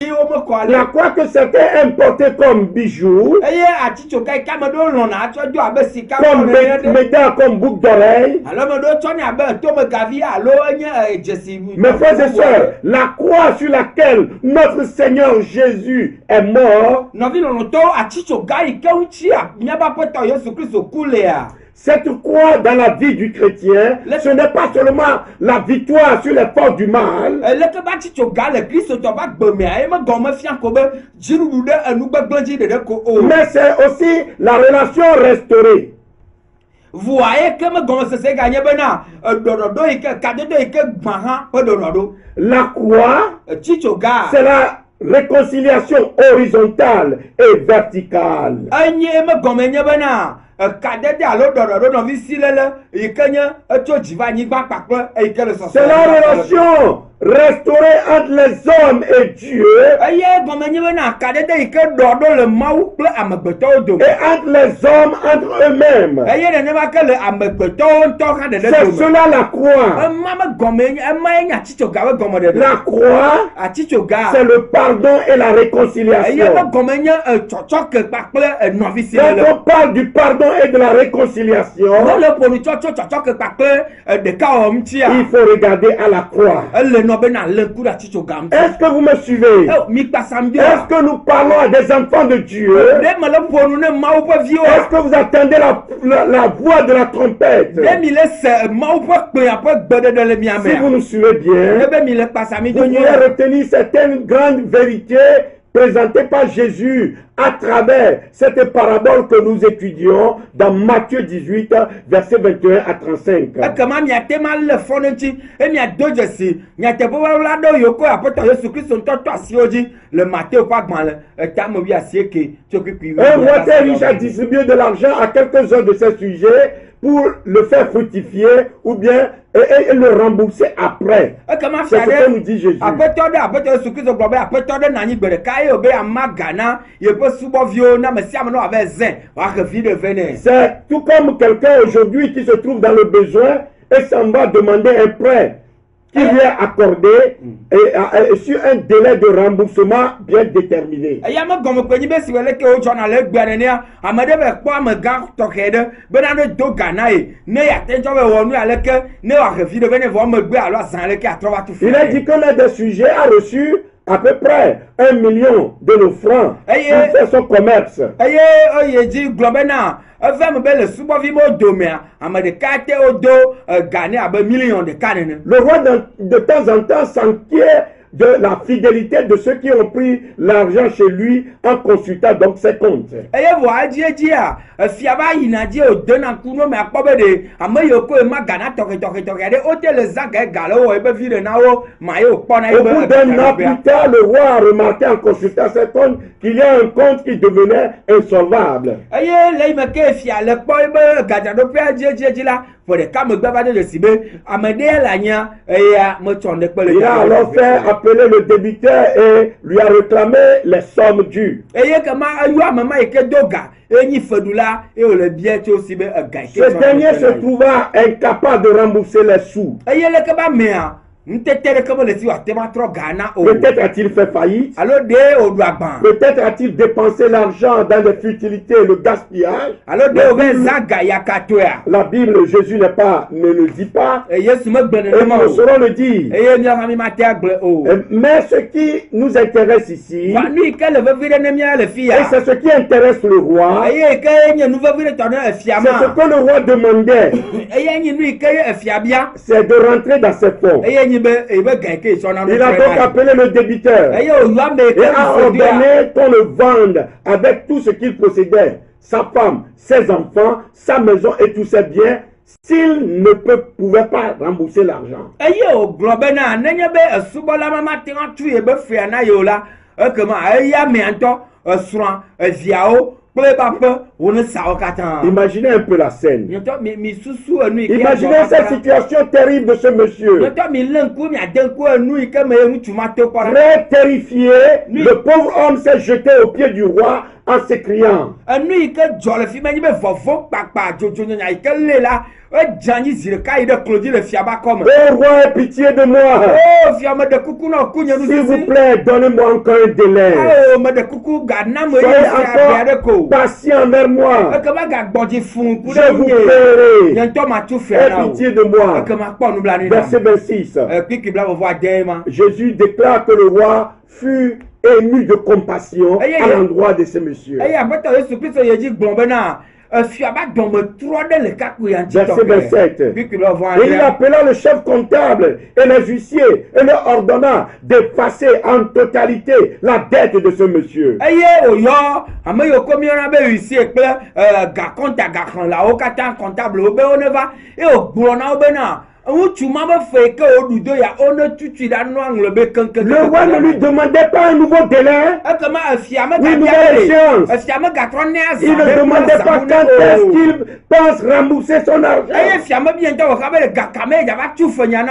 La croix que certains importaient comme bijoux, comme médaille, comme boucle d'oreille. Mes frères et sœurs, la croix sur laquelle notre Seigneur Jésus est mort, cette croix dans la vie du chrétien, ce n'est pas seulement la victoire sur les forces du mal, mais c'est aussi la relation restaurée. Vous voyez que c'est gagné la croix, c'est la réconciliation horizontale et verticale. C'est la relation restaurée entre les hommes et Dieu, et entre les hommes entre eux-mêmes. C'est cela la croix. La croix, c'est le pardon et la réconciliation. Quand on parle du pardon et de la réconciliation, il faut regarder à la croix. Est-ce que vous me suivez? Est-ce que nous parlons à des enfants de Dieu? Est-ce que vous attendez la voix de la trompette? Si vous nous suivez bien, vous pouvez retenir certaines grandes vérités présentées par Jésus à travers cette parabole que nous étudions dans Matthieu 18, versets 21 à 35. Un roi très riche a distribué de l'argent à quelques-uns de ses sujets pour le faire fructifier ou bien et le rembourser après. C'est ce que nous dit Jésus. C'est tout comme quelqu'un aujourd'hui qui se trouve dans le besoin et s'en va demander un prêt qui lui est accordé et sur un délai de remboursement bien déterminé. Il a dit que l'un des sujets a reçu à peu près 1 million de nos francs pour faire son commerce. Le roi de temps en temps s'enquiert de la fidélité de ceux qui ont pris l'argent chez lui en consultant donc ses comptes. Au bout d'un an plus tard, le roi a remarqué en consultant ses comptes qu'il y a un compte qui devenait insolvable. Il a alors fait appeler le débiteur et lui a réclamé les sommes dues. Ce dernier se trouva incapable de rembourser les sous. Peut-être a-t-il fait faillite. Peut-être a-t-il dépensé l'argent dans des futilités et le gaspillage. La Bible, Jésus ne le dit pas. Et nous saurons le dire. Mais ce qui nous intéresse ici, et c'est ce qui intéresse le roi, c'est ce que le roi demandait, c'est de rentrer dans ses fonds. Il a donc appelé le débiteur et a ordonné qu'on le vende avec tout ce qu'il possédait, sa femme, ses enfants, sa maison et tous ses biens, s'il ne pouvait pas rembourser l'argent. Imaginez un peu la scène. Imaginez cette situation terrible de ce monsieur. Très terrifié, le pauvre homme s'est jeté aux pieds du roi en s'écriant. Oh roi, aie pitié de moi. S'il vous plaît, donnez-moi encore un délai. Soyez encore patient envers moi. Je vous paierai. Aie pitié de moi. Verset 26. Jésus déclare que le roi fut ému de compassion à l'endroit de ce monsieur. Verset 27. Et il appela le chef comptable et les huissiers et leur ordonna d'effacer en totalité la dette de ce monsieur. Le roi ne lui demandait pas un nouveau délai, une nouvelle échéance. Il ne demandait pas quand est-ce qu'il pense rembourser son argent.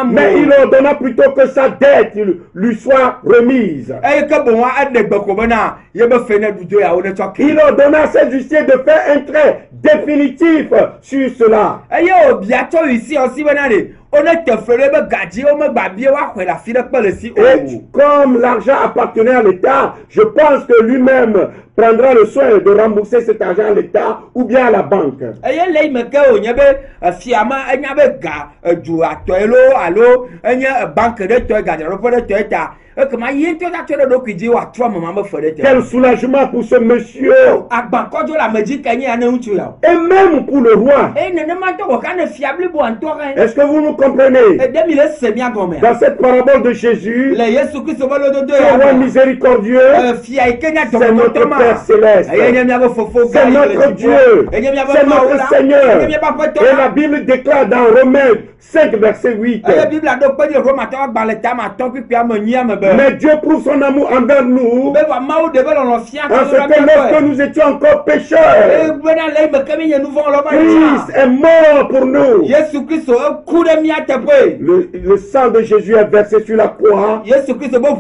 Mais il ordonna plutôt que sa dette lui soit remise. Il ordonna à ses huissiers de faire un trait définitif sur cela. Et comme l'argent appartenait à l'État, je pense que lui-même prendra le soin de rembourser cet argent à l'État ou bien à la banque. Quel soulagement pour ce monsieur. Et même pour le roi. Est-ce que vous nous comprenez? Dans cette parabole de Jésus, ce roi miséricordieux, c'est notre Père céleste. C'est notre Dieu. C'est notre Seigneur. Et la Bible déclare dans Romains 5, verset 8. Mais Dieu prouve son amour envers nous, en ce que lorsque nous étions encore pécheurs, Christ est mort pour nous. Le sang de Jésus est versé sur la croix pour pouvoir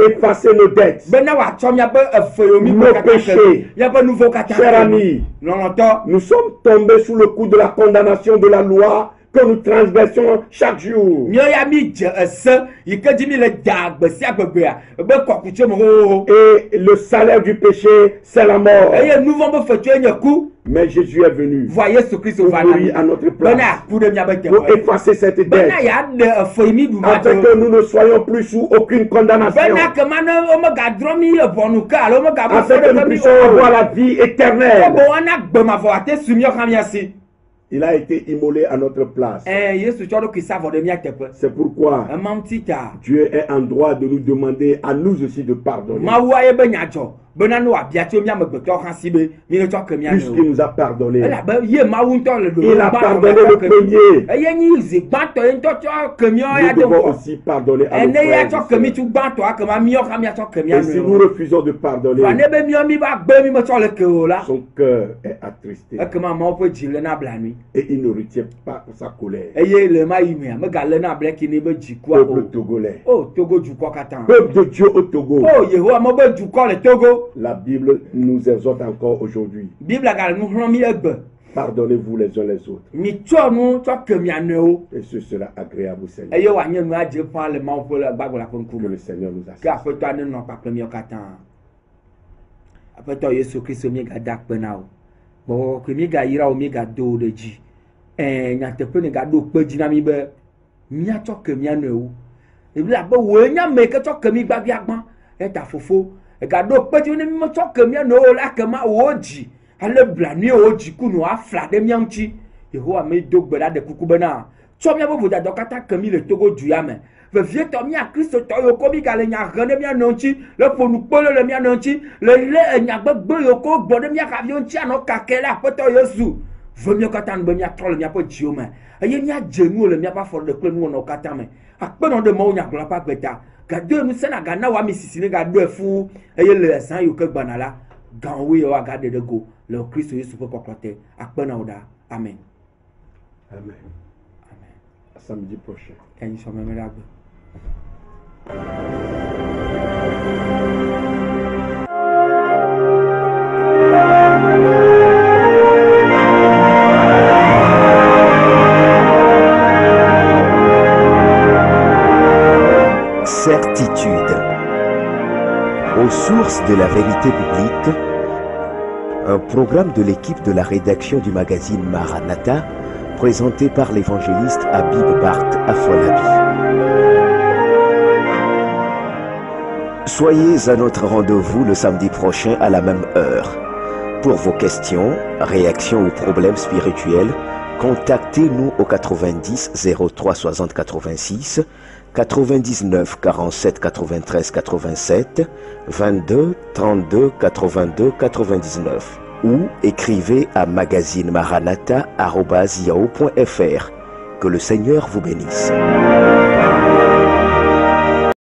effacer nos dettes, nos péchés. Chers amis, nous sommes tombés sous le coup de la condamnation de la loi que nous transgressons chaque jour. Et le salaire du péché, c'est la mort. Mais Jésus est venu pour mourir à notre place, pour effacer cette dette, afin que nous ne soyons plus sous aucune condamnation, afin que nous puissions avoir la vie éternelle. Il a été immolé à notre place. C'est pourquoi Dieu est en droit de nous demander à nous aussi de pardonner. Puisqu'il nous a pardonné. Il a pardonné le premier. Nous devons aussi pardonner à nos frères. Et si nous refusons de pardonner, son cœur est attristé. Et il ne retient pas sa colère. Peuple togolais. Peuple de Dieu au Togo. La Bible nous exhorte encore aujourd'hui. Pardonnez-vous les uns les autres. Et ce sera agréable au Seigneur. Que le Seigneur nous assiste. Gado petit ne me toque mia no la kama oji ale blani oji kunu afla de mianchi Yehowa me dogbeda de kukubena so mia bo da dokata kami le togo duyame ve vie to mia Kristo to yo ko bi gale nya gane mia nonchi le ponu polo le mia nonchi le nya gbegbe yo ko gbode mia ka vionchi ano kakela poto Yesu ve mia kata nbe mia tole mia po jiome eye mia jenu le mia pa for de klenu no kata me akpeno de mo nya gla pa gbeta gado nous sena gana wa misisine gado efu eye le san yo ke gbanala ganwe yo agade de go le Christ Yesu pe kokote akpena oda amen amen amen à samedi prochain en so memorable. Attitude. Aux sources de la vérité biblique, un programme de l'équipe de la rédaction du magazine Maranatha, présenté par l'évangéliste Habib Bart Afolabi. Soyez à notre rendez-vous le samedi prochain à la même heure. Pour vos questions, réactions ou problèmes spirituels, contactez-nous au 90 03 60 86, 99 47 93 87, 22 32 82 99 ou écrivez à magazinemaranatha@yahoo.fr. Que le Seigneur vous bénisse.